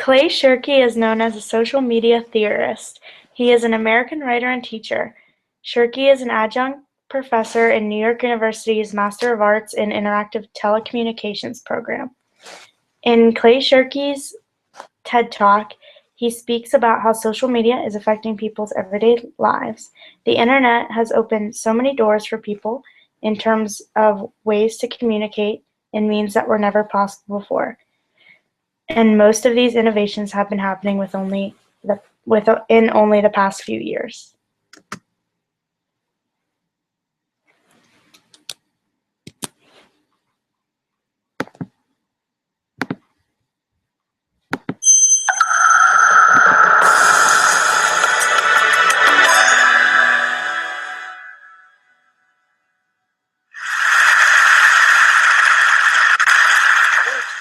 Clay Shirky is known as a social media theorist. He is an American writer and teacher. Shirky is an adjunct professor in New York University's Master of Arts in Interactive Telecommunications program. In Clay Shirky's TED Talk, he speaks about how social media is affecting people's everyday lives. The internet has opened so many doors for people in terms of ways to communicate in means that were never possible before. And most of these innovations have been happening in only the past few years.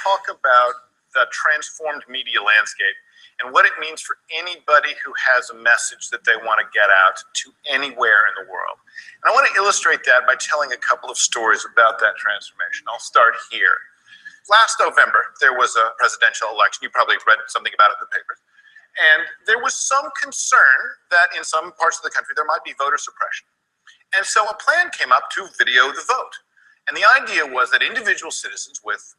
Talk about the transformed media landscape and what it means for anybody who has a message that they want to get out to anywhere in the world. And I want to illustrate that by telling a couple of stories about that transformation. I'll start here. Last November, there was a presidential election. You probably read something about it in the papers. And there was some concern that in some parts of the country there might be voter suppression. And so a plan came up to video the vote. And the idea was that individual citizens with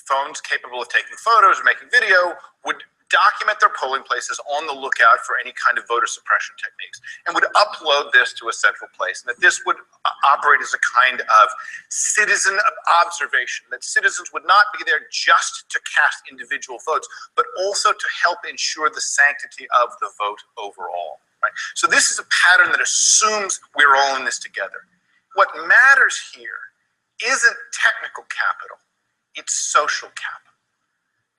phones capable of taking photos or making video would document their polling places on the lookout for any kind of voter suppression techniques and would upload this to a central place, and that this would operate as a kind of citizen observation, that citizens would not be there just to cast individual votes, but also to help ensure the sanctity of the vote overall. Right? So this is a pattern that assumes we're all in this together. What matters here isn't technical capital. It's social capital.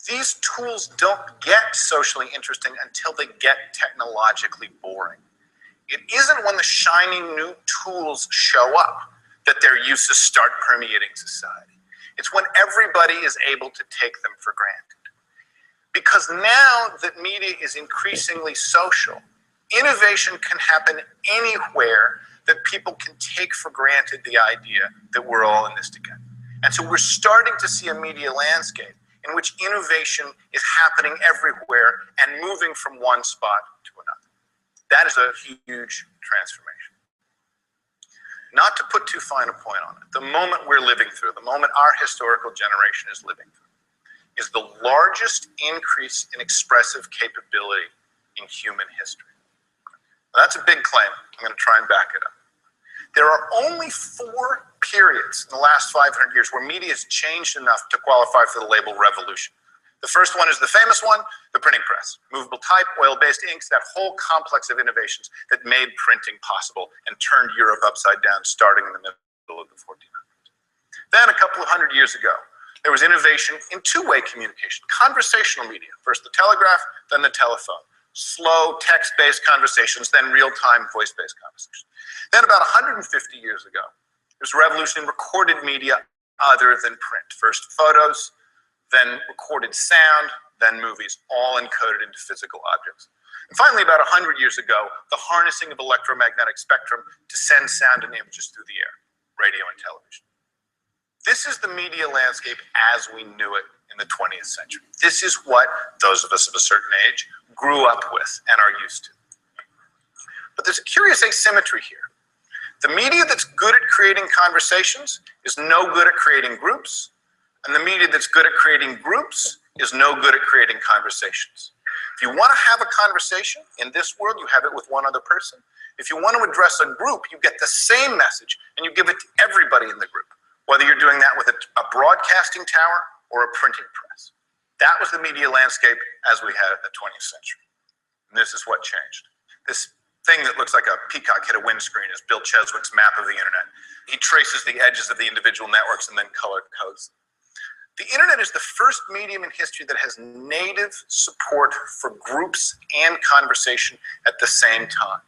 These tools don't get socially interesting until they get technologically boring. It isn't when the shiny new tools show up that their uses start permeating society. It's when everybody is able to take them for granted. Because now that media is increasingly social, innovation can happen anywhere that people can take for granted the idea that we're all in this together. And so we're starting to see a media landscape in which innovation is happening everywhere and moving from one spot to another. That is a huge transformation. Not to put too fine a point on it, the moment we're living through, the moment our historical generation is living through, is the largest increase in expressive capability in human history. Now, that's a big claim. I'm going to try and back it up. There are only 4 periods in the last 500 years where media has changed enough to qualify for the label revolution. The first one is the famous one, the printing press. Movable type, oil-based inks, that whole complex of innovations that made printing possible and turned Europe upside down starting in the middle of the 1400s. Then a couple of hundred years ago, there was innovation in two-way communication, conversational media. First the telegraph, then the telephone. Slow text-based conversations, then real-time voice-based conversations. Then about 150 years ago, there was a revolution in recorded media other than print. First photos, then recorded sound, then movies, all encoded into physical objects. And finally, about 100 years ago, the harnessing of electromagnetic spectrum to send sound and images through the air, radio and television. This is the media landscape as we knew it in the 20th century. This is what those of us of a certain age grew up with and are used to. But there's a curious asymmetry here. The media that's good at creating conversations is no good at creating groups, and the media that's good at creating groups is no good at creating conversations. If you want to have a conversation in this world, you have it with one other person. If you want to address a group, you get the same message and you give it to everybody in the group, whether you're doing that with a broadcasting tower or a printing press. That was the media landscape as we had it in the 20th century. And this is what changed. This thing that looks like a peacock hit a windscreen is Bill Cheswick's map of the internet. He traces the edges of the individual networks and then color codes them. The internet is the first medium in history that has native support for groups and conversation at the same time.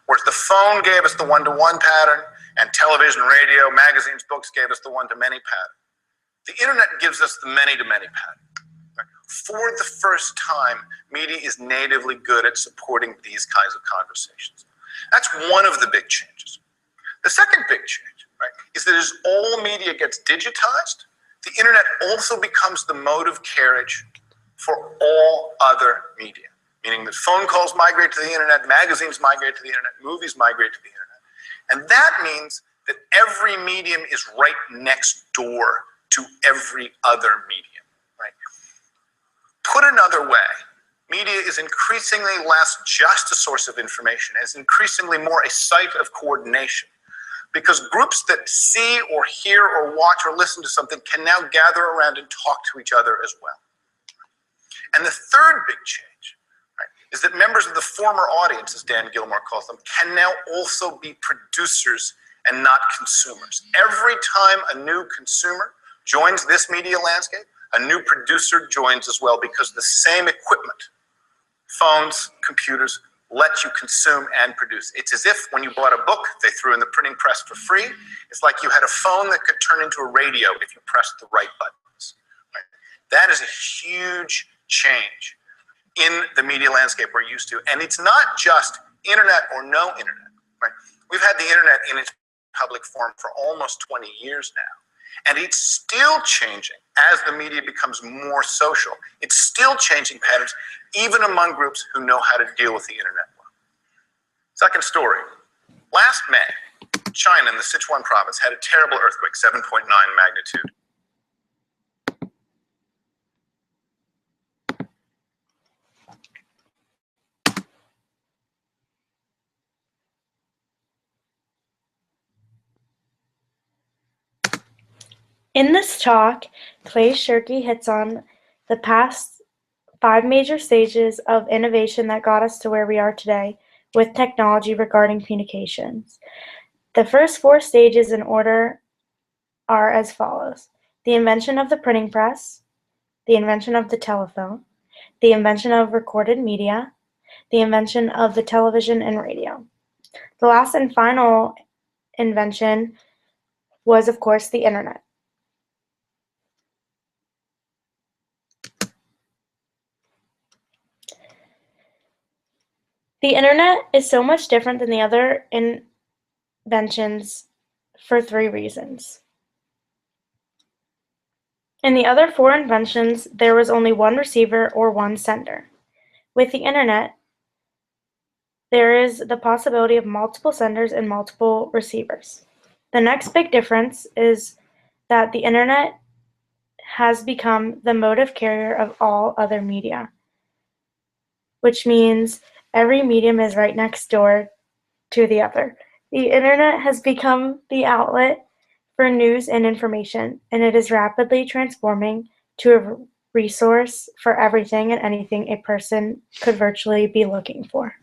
Whereas the phone gave us the one-to-one pattern, and television, radio, magazines, books gave us the one-to-many pattern. The internet gives us the many-to-many pattern. For the first time, media is natively good at supporting these kinds of conversations. That's one of the big changes. The second big change, right, is that as all media gets digitized, the internet also becomes the mode of carriage for all other media, meaning that phone calls migrate to the internet, magazines migrate to the internet, movies migrate to the internet. And that means that every medium is right next door to every other medium, right? Put another way, media is increasingly less just a source of information, it's increasingly more a site of coordination, because groups that see or hear or watch or listen to something can now gather around and talk to each other as well. And the third big change, right, is that members of the former audience, as Dan Gilmore calls them, can now also be producers and not consumers. Every time a new consumer joins this media landscape, a new producer joins as well, because the same equipment, phones, computers, let you consume and produce. It's as if when you bought a book they threw in the printing press for free. It's like you had a phone that could turn into a radio if you pressed the right buttons. Right? That is a huge change in the media landscape we're used to. And it's not just internet or no internet. Right? We've had the internet in its public form for almost 20 years now. And it's still changing as the media becomes more social. It's still changing patterns, even among groups who know how to deal with the internet well. Second story. Last May, China in the Sichuan province had a terrible earthquake, 7.9 magnitude. In this talk, Clay Shirky hits on the past 5 major stages of innovation that got us to where we are today with technology regarding communications. The first 4 stages in order are as follows: the invention of the printing press, the invention of the telephone, the invention of recorded media, the invention of the television and radio. The last and final invention was, of course, the internet. The internet is so much different than the other inventions for 3 reasons. In the other 4 inventions, there was only one receiver or one sender. With the internet, there is the possibility of multiple senders and multiple receivers. The next big difference is that the internet has become the mode of carrier of all other media, which means every medium is right next door to the other. The internet has become the outlet for news and information, and it is rapidly transforming to a resource for everything and anything a person could virtually be looking for.